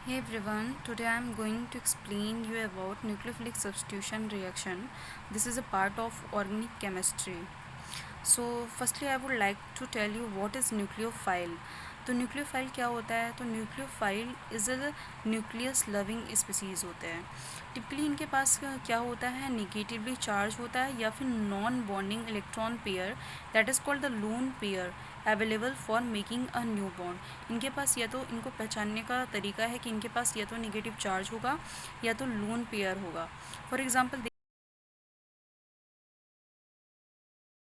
Hey everyone, today I am going to explain you about nucleophilic substitution reaction. This is a part of organic chemistry. So firstly I would like to tell you what is nucleophile. तो nucleophile क्या होता है? तो nucleophile is a nucleus loving species होते हैं. Typically इनके पास क्या होता है? निगेटिवली चार्ज होता है या फिर non bonding electron pair, that is called the lone pair available for making a new bond. इनके पास या तो इनको पहचानने का तरीका है कि इनके पास या तो निगेटिव चार्ज होगा या तो लोन पेयर होगा. फॉर एग्जाम्पल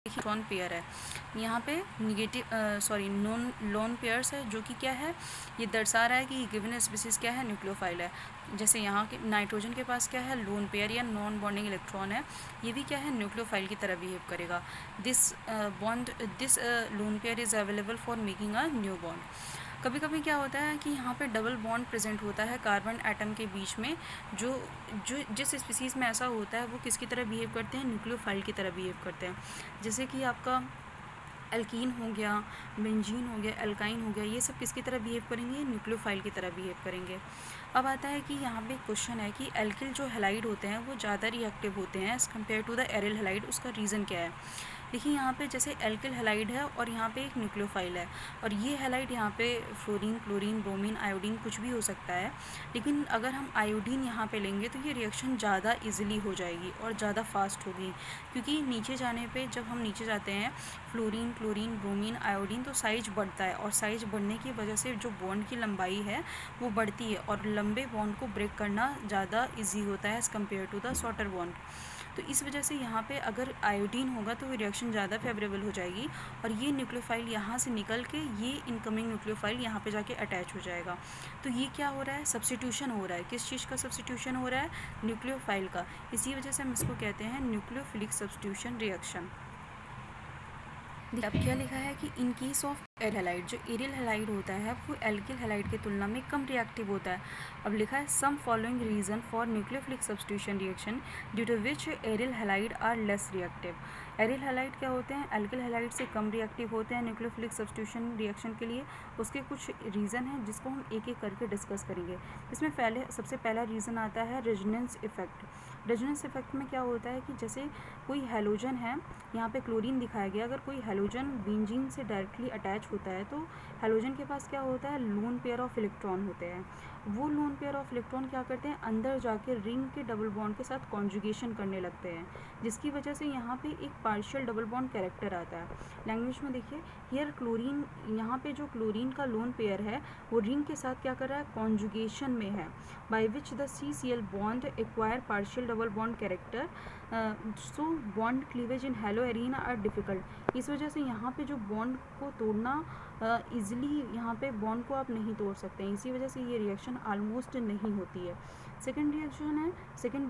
इलेक्ट्रॉन पेयर है, यहाँ पे नॉन लोन पेयर्स है, जो कि क्या है, ये दर्शा रहा है कि गिवन स्पीसीज क्या है, न्यूक्लियोफाइल है. जैसे यहाँ के नाइट्रोजन के पास क्या है, लोन पेयर या नॉन बॉन्डिंग इलेक्ट्रॉन है, ये भी क्या है, न्यूक्लियोफाइल की तरह बिहेव करेगा. This lone pair is available for making a new bond. कभी कभी क्या होता है कि यहाँ पे डबल बॉन्ड प्रेजेंट होता है कार्बन एटम के बीच में, जो जो जिस स्पीसीज़ में ऐसा होता है वो किसकी तरह बिहेव करते हैं, न्यूक्लियोफाइल की तरह बिहेव करते हैं. जैसे कि आपका एल्कीन हो गया, बेंजीन हो गया, एल्काइन हो गया, ये सब किसकी तरह बिहेव करेंगे, न्यूक्लियोफाइल की तरह बिहेव करेंगे. अब आता है कि यहाँ पे क्वेश्चन है कि एल्किल जो हैलाइड होते हैं वो ज़्यादा रिएक्टिव होते हैं as compare to the aryl halide. उसका रीज़न क्या है? देखिए यहाँ पे जैसे एल्किल हैलाइड है और यहाँ पे एक न्यूक्लियोफाइल है, और ये हैलाइड यहाँ पे फ्लोरीन, क्लोरीन, ब्रोमीन, आयोडीन कुछ भी हो सकता है. लेकिन अगर हम आयोडीन यहाँ पे लेंगे तो ये रिएक्शन ज़्यादा इजीली हो जाएगी और ज़्यादा फास्ट होगी, क्योंकि नीचे जाने पे जब हम नीचे जाते हैं फ्लोरीन, क्लोरीन, ब्रोमीन, आयोडीन, तो साइज बढ़ता है, और साइज बढ़ने की वजह से जो बॉन्ड की लंबाई है वो बढ़ती है, और लंबे बॉन्ड को ब्रेक करना ज़्यादा ईजी होता है as compare to the shorter bond. तो इस वजह से यहाँ पे अगर आयोडीन होगा तो वो रिएक्शन ज़्यादा फेवरेबल हो जाएगी, और ये न्यूक्लियोफाइल यहाँ से निकल के ये इनकमिंग न्यूक्लियोफाइल यहाँ पे जाके अटैच हो जाएगा. तो ये क्या हो रहा है, सब्स्टिट्यूशन हो रहा है. किस चीज़ का सब्स्टिट्यूशन हो रहा है? न्यूक्लियोफाइल का. इसी वजह से हम इसको कहते हैं न्यूक्लियोफिलिक सब्स्टिट्यूशन रिएक्शन. अब क्या लिखा है कि in case of aryl halide, जो एरिल हैलाइड होता है वो एल्किल हैलाइड की तुलना में कम रिएक्टिव होता है. अब लिखा है some following reason for nucleophilic substitution reaction due to which aryl halide are less reactive. Aryl halide क्या होते हैं, एल्किल हैलाइड से कम रिएक्टिव होते हैं न्यूक्लियोफिलिक सब्स्टिट्यूशन रिएक्शन के लिए. उसके कुछ रीज़न हैं जिसको हम एक एक करके डिस्कस करेंगे. इसमें सबसे पहला रीज़न आता है रेजोनेंस इफेक्ट. रेजोनेंस इफेक्ट में क्या होता है कि जैसे कोई हैलोजन है, यहाँ पे क्लोरीन दिखाया गया, अगर कोई हैलोजन बेंजीन से डायरेक्टली अटैच होता है तो हैलोजन के पास क्या होता है, लोन पेयर ऑफ इलेक्ट्रॉन होते हैं. वो लोन पेयर ऑफ इलेक्ट्रॉन क्या करते हैं, अंदर जाके रिंग के डबल बॉन्ड के साथ कॉन्जुगेशन करने लगते हैं, जिसकी वजह से यहाँ पे एक पार्शियल डबल बॉन्ड कैरेक्टर आता है. लैंग्वेज में देखिए, हियर क्लोरीन, यहाँ पे जो क्लोरीन का लोन पेयर है वो रिंग के साथ क्या कर रहा है, कॉन्जुगेशन में है, by which the CCl bond acquire partial double bond character. So bond cleavage in haloarenes are difficult. इस वजह से यहाँ पे जो बॉन्ड को तोड़ना ईजिली, यहाँ पे बॉन्ड को आप नहीं तोड़ सकते हैं, इसी वजह से ये रिएक्शन ऑलमोस्ट नहीं होती है. सेकेंड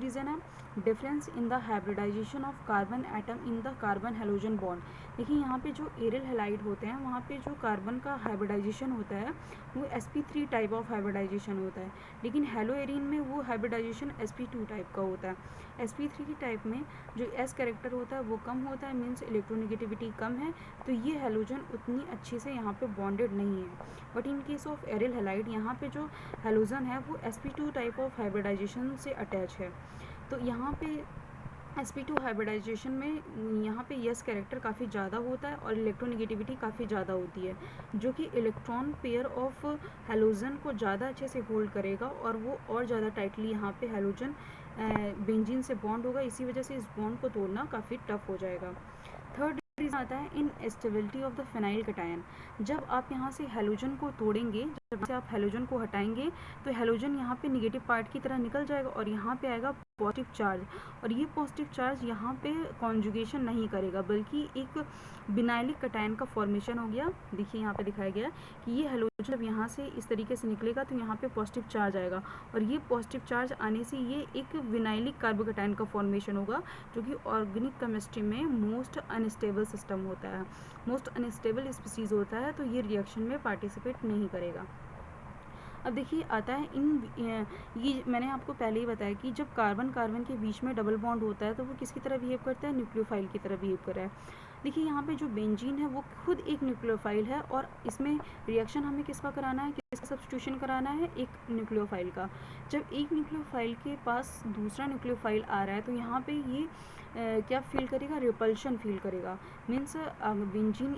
रीज़न है difference in the hybridization of carbon atom in the carbon halogen bond. देखिए यहाँ पे जो एरिल हैलाइड होते हैं वहाँ पे जो कार्बन का हाइब्रिडाइजेशन होता है वो sp3 टाइप ऑफ हाइब्रिडाइजेशन होता है, लेकिन हैलो एरिन में वो हाइब्रिडाइजेशन sp2 टाइप का होता है. sp3 टाइप में जो s कैरेक्टर होता है वो कम होता है, मीन्स इलेक्ट्रोनेगेटिविटी कम है, तो ये हैलोजन उतनी अच्छे से यहाँ पे बॉन्डेड नहीं है. But in case of aryl halide यहाँ पे जो हैलोजन है वो sp2 टाइप ऑफ हाइब्रिडाइजेशन से अटैच है. तो यहाँ पे sp2 हाइब्रिडाइजेशन में यहाँ पे यस कैरेक्टर काफ़ी ज़्यादा होता है और इलेक्ट्रोनेगेटिविटी काफ़ी ज़्यादा होती है, जो कि इलेक्ट्रॉन पेयर ऑफ हैलोजन को ज़्यादा अच्छे से होल्ड करेगा, और वो और ज़्यादा टाइटली यहाँ पे हैलोजन बेंजीन से बॉन्ड होगा, इसी वजह से इस बॉन्ड को तोड़ना काफ़ी टफ हो जाएगा. थर्ड रीज़न आता है इन stability of the phenyl cation. जब आप यहाँ से हैलोजन को तोड़ेंगे, जब से आप हैलोजन को हटाएंगे तो हैलोजन यहाँ पे निगेटिव पार्ट की तरह निकल जाएगा और यहाँ पे आएगा पॉजिटिव चार्ज, और ये पॉजिटिव चार्ज यहाँ पे कॉन्जुगेशन नहीं करेगा बल्कि एक बिनाइलिक कटायन का फॉर्मेशन हो गया. देखिए यहाँ पे दिखाया गया कि ये हैलोजन जब यहाँ से इस तरीके से निकलेगा तो यहाँ पे पॉजिटिव चार्ज आएगा, और ये पॉजिटिव चार्ज आने से ये एक विनाइलिक कार्बोकटायन का फॉर्मेशन होगा, जो कि ऑर्गेनिक केमिस्ट्री में मोस्ट अनस्टेबल सिस्टम होता है, मोस्ट अनस्टेबल स्पीसीज़ होता है, तो ये रिएक्शन में पार्टिसिपेट नहीं करेगा. अब देखिए आता है ये मैंने आपको पहले ही बताया कि जब कार्बन कार्बन के बीच में डबल बॉन्ड होता है तो वो किसकी तरह बिहेव करता है, न्यूक्लियोफाइल की तरह बिहेव कर रहा है. देखिए यहाँ पे जो बेंजीन है वो खुद एक न्यूक्लियोफाइल है, और इसमें रिएक्शन हमें किसका कराना है, किसका सब्स्टिट्यूशन कराना है, एक न्यूक्लियोफाइल का। जब एक न्यूक्लियोफाइल के पास दूसरा न्यूक्लियोफाइल आ रहा है तो यहाँ पे ये क्या फील करेगा, रिपल्शन फील करेगा। मीन्स बेंजीन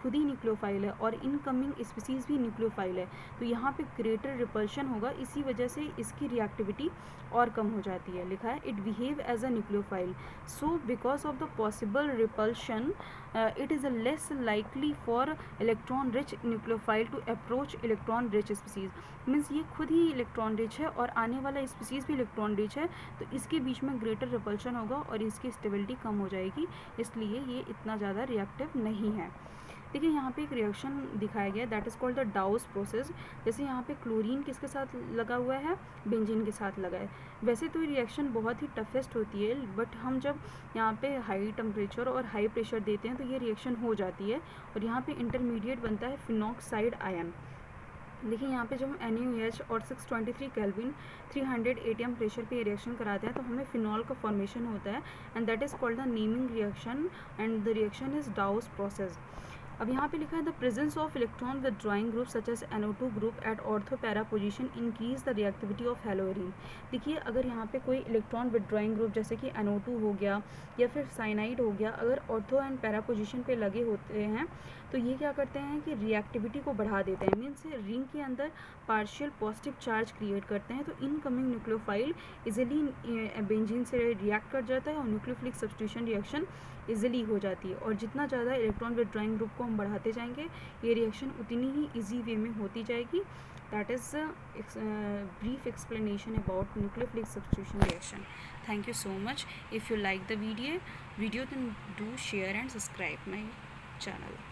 खुद ही न्यूक्लियोफाइल है और इनकमिंग स्पीसीज भी न्यूक्लियोफाइल है, तो यहाँ पे ग्रेटर रिपल्शन होगा, इसी वजह से इसकी रिएक्टिविटी और कम हो जाती है। लिखा है it behave as a nucleophile, so because of the possible repulsion it is a less likely for electron rich nucleophile to approach electron rich species। Means ये खुद ही इलेक्ट्रॉन रिच है और आने वाला स्पीसीज भी इलेक्ट्रॉन रिच है, तो इसके बीच में ग्रेटर रिपल्शन होगा और इसकी स्टेबिलिटी कम हो जाएगी, इसलिए ये इतना ज़्यादा रिएक्टिव नहीं है। देखिए यहाँ पे एक रिएक्शन दिखाया गया, that is called the डाउस process. जैसे यहाँ पे क्लोरीन किसके साथ लगा हुआ है, बेंजीन के साथ लगा है। वैसे तो ये रिएक्शन बहुत ही टफेस्ट होती है, बट हम जब यहाँ पे हाई टेम्परेचर और हाई प्रेशर देते हैं तो ये रिएक्शन हो जाती है और यहाँ पे इंटरमीडिएट बनता है फिनॉक्साइड आयन। देखिए यहाँ पे जब हम NaOH और 623 केल्विन 300 ATM प्रेशर पे रिएक्शन कराते हैं तो हमें फिनॉल का फॉर्मेशन होता है, and that is called the naming reaction, and the reaction is Dow's process. अब यहाँ पे लिखा है the presence of electron withdrawing group such as NO2 group at ortho para position increase the reactivity of haloarene. देखिए अगर यहाँ पे कोई इलेक्ट्रॉन विदड्रॉइंग ग्रुप जैसे कि NO2 हो गया या फिर साइनाइड हो गया, अगर ऑर्थो एंड पैरा पोजिशन पे लगे होते हैं तो ये क्या करते हैं कि रिएक्टिविटी को बढ़ा देते हैं, मीन्स रिंग के अंदर पार्शियल पॉजिटिव चार्ज क्रिएट करते हैं, तो इनकमिंग न्यूक्लियोफाइल इजीली बेंजीन से रिएक्ट कर जाता है और न्यूक्लियोफिलिक सब्स्टिट्यूशन रिएक्शन इजीली हो जाती है। और जितना ज़्यादा इलेक्ट्रॉन विदड्रॉइंग ग्रुप को हम बढ़ाते जाएंगे ये रिएक्शन उतनी ही इजी वे में होती जाएगी। That is brief explanation about nucleophilic substitution reaction. Thank you so much. If you like the video then do share and subscribe my channel.